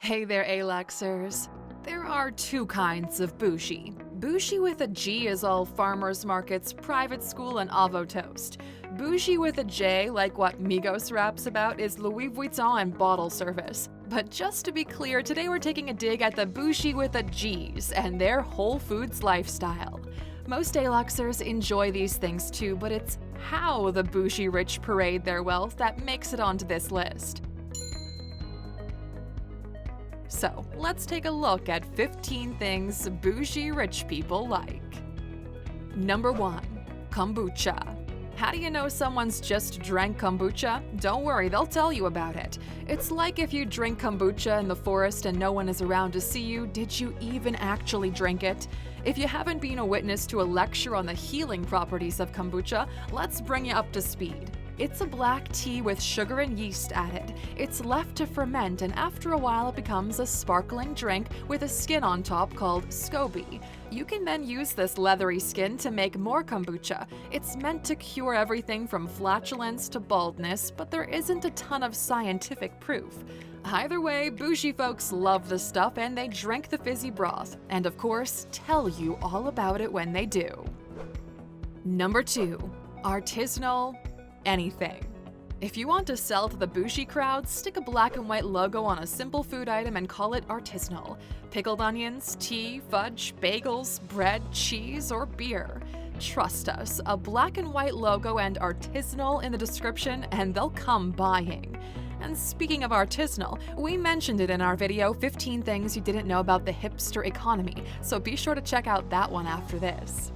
Hey there, Aluxers. There are two kinds of bougie. Bougie with a G is all farmers markets, private school, and avo toast. Bougie with a J, like what Migos raps about, is Louis Vuitton and bottle service. But just to be clear, today we're taking a dig at the bougie with a G's and their Whole Foods lifestyle. Most Aluxers enjoy these things too, but it's how the bougie rich parade their wealth that makes it onto this list. So, let's take a look at 15 things bougie rich people like. Number 1. Kombucha. How do you know someone's just drank kombucha? Don't worry, they'll tell you about it. It's like if you drink kombucha in the forest and no one is around to see you, did you even actually drink it? If you haven't been a witness to a lecture on the healing properties of kombucha, let's bring you up to speed. It's a black tea with sugar and yeast added. It's left to ferment, and after a while it becomes a sparkling drink with a skin on top called SCOBY. You can then use this leathery skin to make more kombucha. It's meant to cure everything from flatulence to baldness, but there isn't a ton of scientific proof. Either way, bougie folks love the stuff and they drink the fizzy broth, and of course, tell you all about it when they do. Number 2. Artisanal anything. If you want to sell to the bougie crowd, stick a black and white logo on a simple food item and call it artisanal. Pickled onions, tea, fudge, bagels, bread, cheese, or beer. Trust us, a black and white logo and artisanal in the description and they'll come buying. And speaking of artisanal, we mentioned it in our video 15 Things You Didn't Know About the Hipster Economy, so be sure to check out that one after this.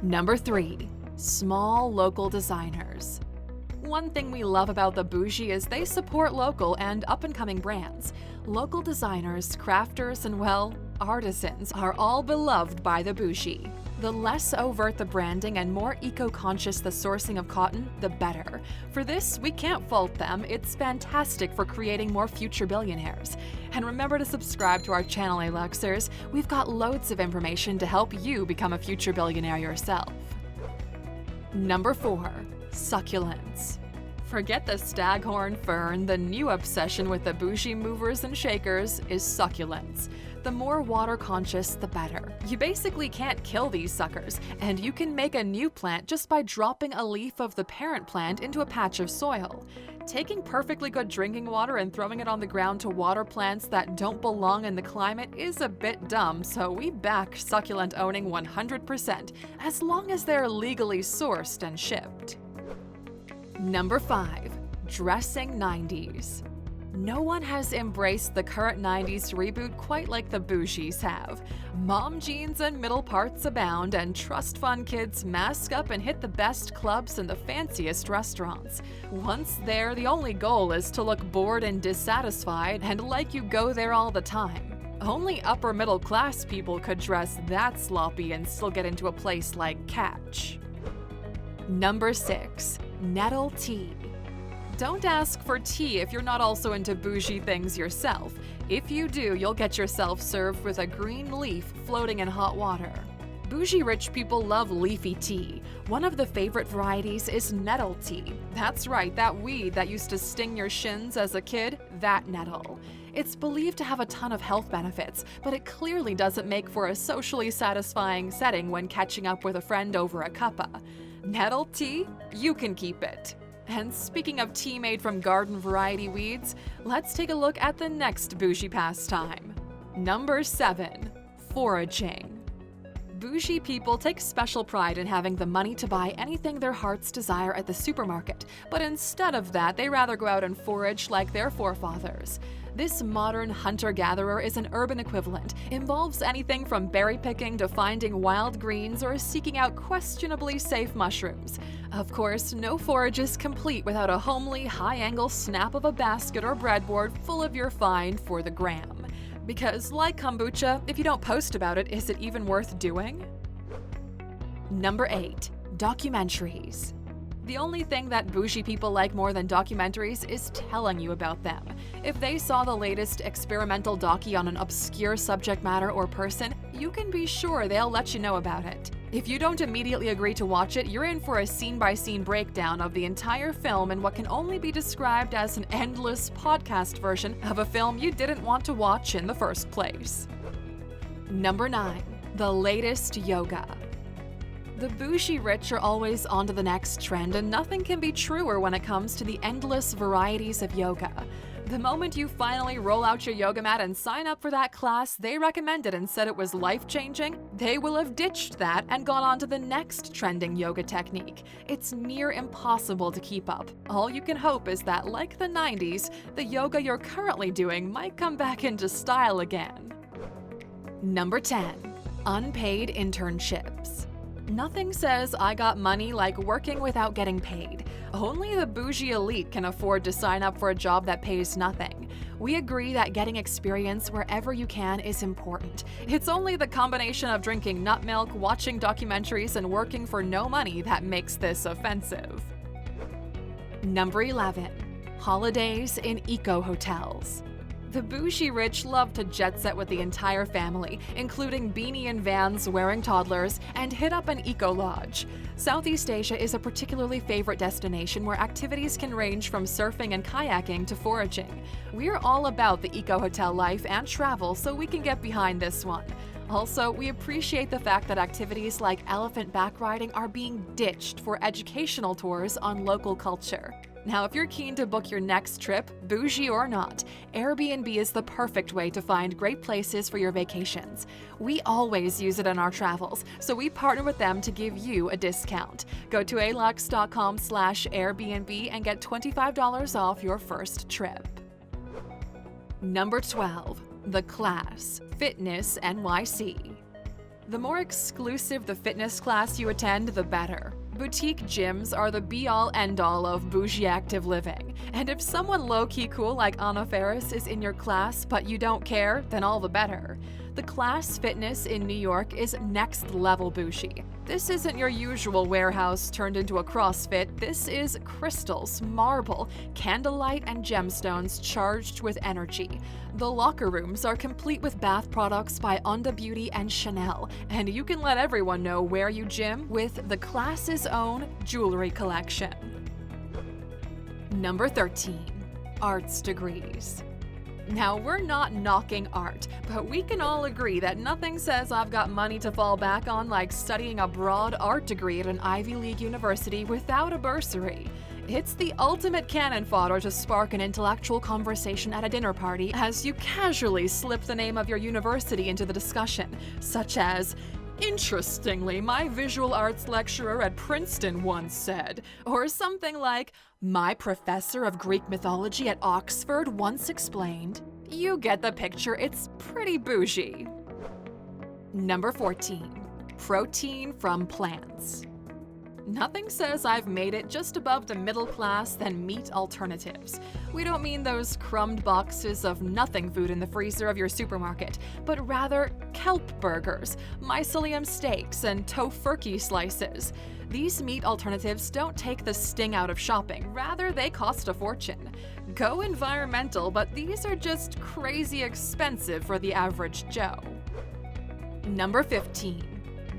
Number 3. Small local designers. One thing we love about the bougie is they support local and up-and-coming brands. Local designers, crafters, and well, artisans are all beloved by the bougie. The less overt the branding and more eco-conscious the sourcing of cotton, the better. For this, we can't fault them. It's fantastic for creating more future billionaires. And remember to subscribe to our channel, Aluxers. We've got loads of information to help you become a future billionaire yourself. Number 4. Succulents. Forget the staghorn fern, the new obsession with the bougie movers and shakers is succulents. The more water conscious, the better. You basically can't kill these suckers, and you can make a new plant just by dropping a leaf of the parent plant into a patch of soil. Taking perfectly good drinking water and throwing it on the ground to water plants that don't belong in the climate is a bit dumb, so we back succulent owning 100%, as long as they're legally sourced and shipped. Number 5. Dressing 90s. No one has embraced the current 90s reboot quite like the bougies have. Mom jeans and middle parts abound, and trust fund kids mask up and hit the best clubs and the fanciest restaurants. Once there, the only goal is to look bored and dissatisfied and like you go there all the time. Only upper middle class people could dress that sloppy and still get into a place like Catch. Number 6. Nettle tea. Don't ask for tea if you're not also into bougie things yourself. If you do, you'll get yourself served with a green leaf floating in hot water. Bougie rich people love leafy tea. One of the favorite varieties is nettle tea. That's right, that weed that used to sting your shins as a kid, that nettle. It's believed to have a ton of health benefits, but it clearly doesn't make for a socially satisfying setting when catching up with a friend over a cuppa. Nettle tea? You can keep it. And speaking of tea made from garden variety weeds, let's take a look at the next bougie pastime. Number 7. Foraging. Bougie people take special pride in having the money to buy anything their hearts desire at the supermarket, but instead of that, they rather go out and forage like their forefathers. This modern hunter-gatherer is an urban equivalent, involves anything from berry picking to finding wild greens or seeking out questionably safe mushrooms. Of course, no forage is complete without a homely, high-angle snap of a basket or breadboard full of your find for the gram. Because, like kombucha, if you don't post about it, is it even worth doing? Number 8. Documentaries. The only thing that bougie people like more than documentaries is telling you about them. If they saw the latest experimental docu on an obscure subject matter or person, you can be sure they'll let you know about it. If you don't immediately agree to watch it, you're in for a scene-by-scene breakdown of the entire film in what can only be described as an endless podcast version of a film you didn't want to watch in the first place. Number 9. The latest yoga. The bougie rich are always on to the next trend, and nothing can be truer when it comes to the endless varieties of yoga. The moment you finally roll out your yoga mat and sign up for that class they recommended and said it was life-changing, they will have ditched that and gone on to the next trending yoga technique. It's near impossible to keep up. All you can hope is that, like the 90s, the yoga you're currently doing might come back into style again. Number 10. Unpaid internships. Nothing says I got money like working without getting paid. Only the bougie elite can afford to sign up for a job that pays nothing. We agree that getting experience wherever you can is important. It's only the combination of drinking nut milk, watching documentaries, and working for no money that makes this offensive. Number 11. Holidays in eco-hotels. The bougie rich love to jet set with the entire family, including beanie and vans wearing toddlers, and hit up an eco-lodge. Southeast Asia is a particularly favorite destination where activities can range from surfing and kayaking to foraging. We're all about the eco-hotel life and travel, so we can get behind this one. Also, we appreciate the fact that activities like elephant back riding are being ditched for educational tours on local culture. Now, if you're keen to book your next trip, bougie or not, Airbnb is the perfect way to find great places for your vacations. We always use it in our travels, so we partner with them to give you a discount. Go to Alux.com/Airbnb and get $25 off your first trip. Number 12. The Class, Fitness NYC. The more exclusive the fitness class you attend, the better. Boutique gyms are the be-all end-all of bougie active living. And if someone low-key cool like Anna Faris is in your class but you don't care, then all the better. The Class Fitness in New York is next-level bougie. This isn't your usual warehouse turned into a CrossFit. This is crystals, marble, candlelight, and gemstones charged with energy. The locker rooms are complete with bath products by Onda Beauty and Chanel, and you can let everyone know where you gym with the Class's own jewelry collection. Number 13. Arts degrees. Now, we're not knocking art, but we can all agree that nothing says I've got money to fall back on like studying a broad art degree at an Ivy League university without a bursary. It's the ultimate cannon fodder to spark an intellectual conversation at a dinner party as you casually slip the name of your university into the discussion, such as, "Interestingly, my visual arts lecturer at Princeton once said," or something like, "My professor of Greek mythology at Oxford once explained." You get the picture, it's pretty bougie. Number 14. Protein from plants. Nothing says I've made it just above the middle class than meat alternatives. We don't mean those crumbed boxes of nothing food in the freezer of your supermarket, but rather kelp burgers, mycelium steaks, and tofurkey slices. These meat alternatives don't take the sting out of shopping, rather they cost a fortune. Go environmental, but these are just crazy expensive for the average Joe. Number 15.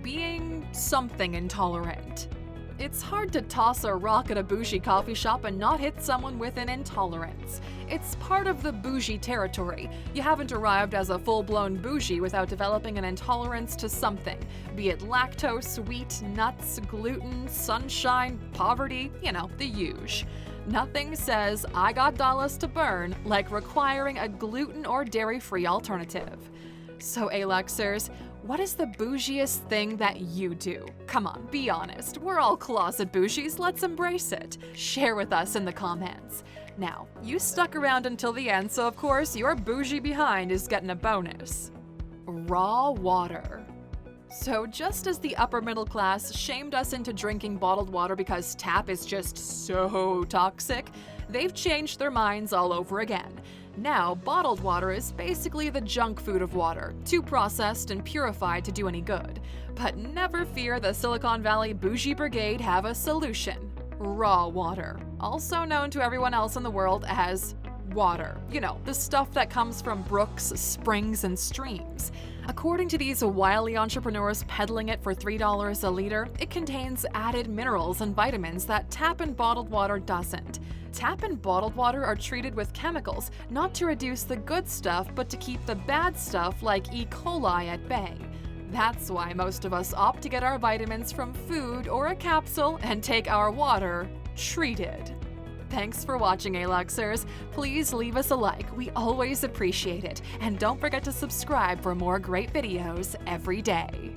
Being something intolerant. It's hard to toss a rock at a bougie coffee shop and not hit someone with an intolerance. It's part of the bougie territory. You haven't arrived as a full-blown bougie without developing an intolerance to something, be it lactose, wheat, nuts, gluten, sunshine, poverty, the huge. Nothing says I got dollars to burn like requiring a gluten or dairy-free alternative. So, Aluxers, what is the bougiest thing that you do? Come on, be honest. We're all closet bougies, let's embrace it. Share with us in the comments. Now, you stuck around until the end, so of course your bougie behind is getting a bonus. Raw water. So just as the upper middle class shamed us into drinking bottled water because tap is just so toxic, they've changed their minds all over again. Now, bottled water is basically the junk food of water, too processed and purified to do any good. But never fear, the Silicon Valley Bougie Brigade have a solution. raw water, also known to everyone else in the world as water. You know, the stuff that comes from brooks, springs, and streams. According to these wily entrepreneurs peddling it for $3 a liter, it contains added minerals and vitamins that tap and bottled water doesn't. Tap and bottled water are treated with chemicals, not to reduce the good stuff, but to keep the bad stuff like E. coli at bay. That's why most of us opt to get our vitamins from food or a capsule and take our water treated. Thanks for watching, Aluxers. Please leave us a like. We always appreciate it. And don't forget to subscribe for more great videos every day.